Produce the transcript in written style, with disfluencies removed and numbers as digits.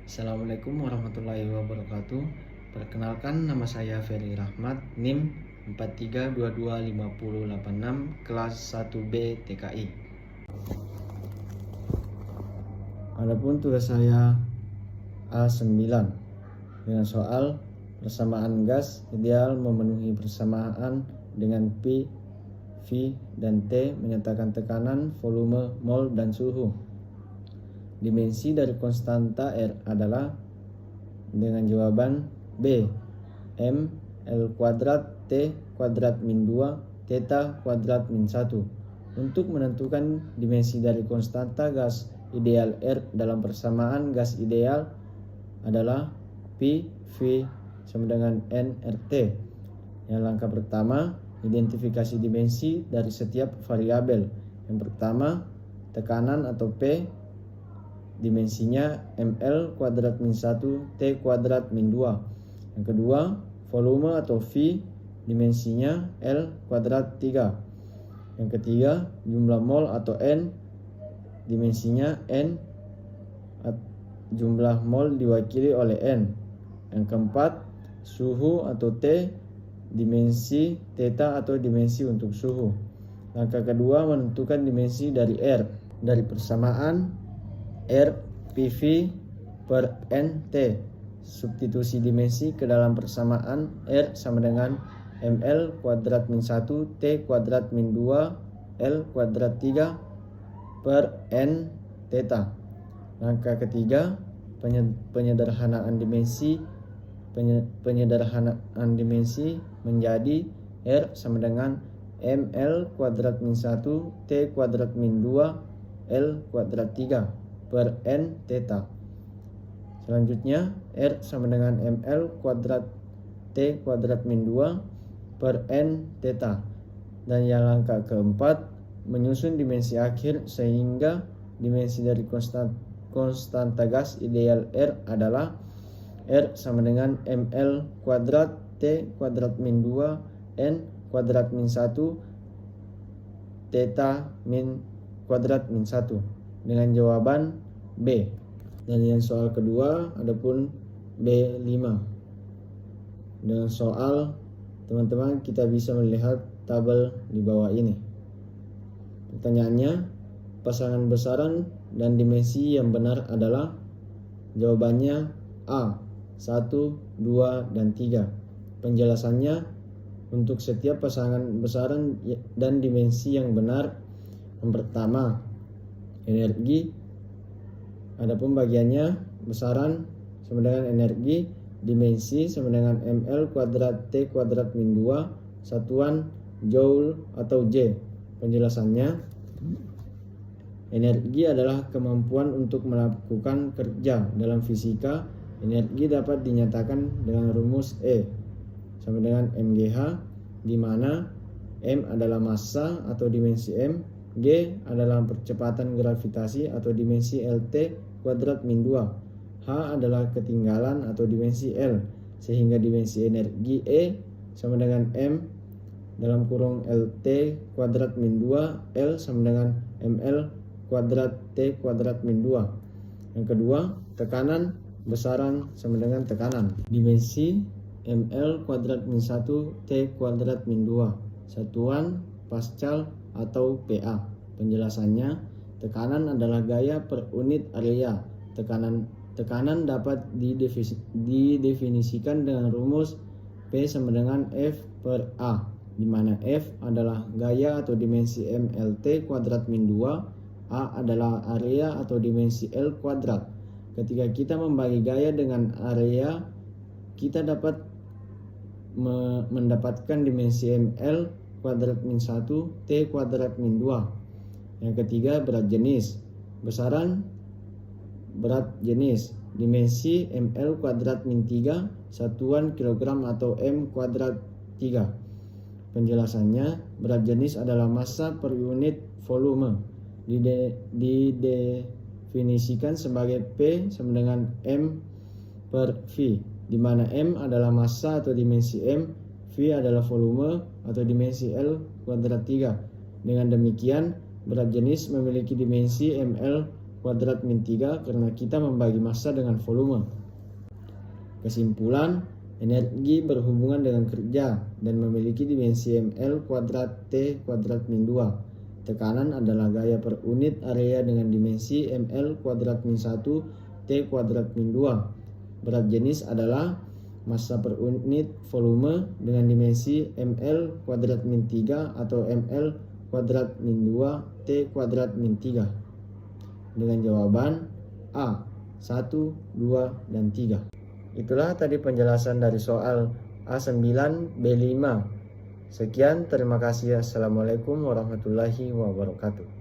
Assalamualaikum warahmatullahi wabarakatuh. Perkenalkan, nama saya Ferry Rahmat, NIM 43225086, kelas 1B TKI. Adapun tugas saya A9 dengan soal persamaan gas ideal memenuhi persamaan dengan P, V, dan T menyatakan tekanan, volume, mol, dan suhu. Dimensi dari konstanta R adalah dengan jawaban B, M L kuadrat T kuadrat min 2 theta kuadrat min 1. Untuk menentukan dimensi dari konstanta gas ideal R dalam persamaan gas ideal adalah P, V sama dengan N RT. Yang langkah pertama, identifikasi dimensi dari setiap variabel. Yang pertama, tekanan atau P, dimensinya ml kuadrat min 1 T kuadrat min 2. Yang kedua, volume atau V, dimensinya L kuadrat 3. Yang ketiga, jumlah mol atau N, dimensinya N, jumlah mol diwakili oleh N. Yang keempat, suhu atau T, dimensi theta atau dimensi untuk suhu. Langkah kedua, menentukan dimensi dari R dari persamaan R PV per NT. Substitusi dimensi ke dalam persamaan R sama dengan ml kuadrat min 1 T kuadrat min 2 L kuadrat 3 per N theta. Langkah ketiga, penyederhanaan dimensi menjadi R sama dengan ml kuadrat min 1 T kuadrat min 2 L kuadrat 3 per N theta. Selanjutnya, R sama dengan ml kuadrat T kuadrat min 2 per N theta. Dan yang langkah keempat, menyusun dimensi akhir sehingga dimensi dari konstanta gas ideal R adalah R sama dengan ml kuadrat T kuadrat min 2 N kuadrat min 1 theta min kuadrat min 1 dengan jawaban B. Dan yang soal kedua adapun B5. Dengan soal, teman-teman kita bisa melihat tabel di bawah ini. Pertanyaannya, pasangan besaran dan dimensi yang benar adalah, jawabannya A, 1, 2, dan 3. Penjelasannya, untuk setiap pasangan besaran dan dimensi yang benar, yang pertama, energi, adapun bagiannya besaran sama dengan energi, dimensi sama dengan ml kuadrat T kuadrat min 2, satuan joule atau J. Penjelasannya, energi adalah kemampuan untuk melakukan kerja. Dalam fisika, energi dapat dinyatakan dengan rumus E sama dengan mgh, di mana M adalah massa atau dimensi M, G adalah percepatan gravitasi atau dimensi LT kuadrat min 2. H adalah ketinggalan atau dimensi L, sehingga dimensi energi E sama dengan M dalam kurung LT kuadrat min 2, L sama dengan ML kuadrat T kuadrat min 2. Yang kedua, tekanan besaran sama dengan tekanan. Dimensi ML kuadrat min 1 T kuadrat min 2, satuan Pascal atau PA. Penjelasannya, tekanan adalah gaya per unit area. Tekanan dapat didefinisikan dengan rumus P sama dengan F per A, di mana F adalah gaya atau dimensi MLT kuadrat min 2, A adalah area atau dimensi L kuadrat. Ketika kita membagi gaya dengan area, kita dapat mendapatkan dimensi ML kuadrat min 1 T kuadrat min 2. Yang ketiga, berat jenis. Besaran berat jenis, dimensi ml kuadrat min 3, satuan kilogram atau m kuadrat 3. Penjelasannya, berat jenis adalah massa per unit volume. Didefinisikan sebagai P sama dengan m per V, di mana m adalah massa atau dimensi m, V adalah volume atau dimensi L kuadrat 3. Dengan demikian, berat jenis memiliki dimensi ml kuadrat min 3 karena kita membagi massa dengan volume. Kesimpulan, energi berhubungan dengan kerja dan memiliki dimensi ml kuadrat T kuadrat min 2. Tekanan adalah gaya per unit area dengan dimensi ml kuadrat min 1 T kuadrat min 2. Berat jenis adalah massa per unit volume dengan dimensi ml kuadrat min 3 atau ml kuadrat min 2 T kuadrat min 3. Dengan jawaban A 1, 2, dan 3. Itulah tadi penjelasan dari soal A9 B5. Sekian, terima kasih. Assalamualaikum warahmatullahi wabarakatuh.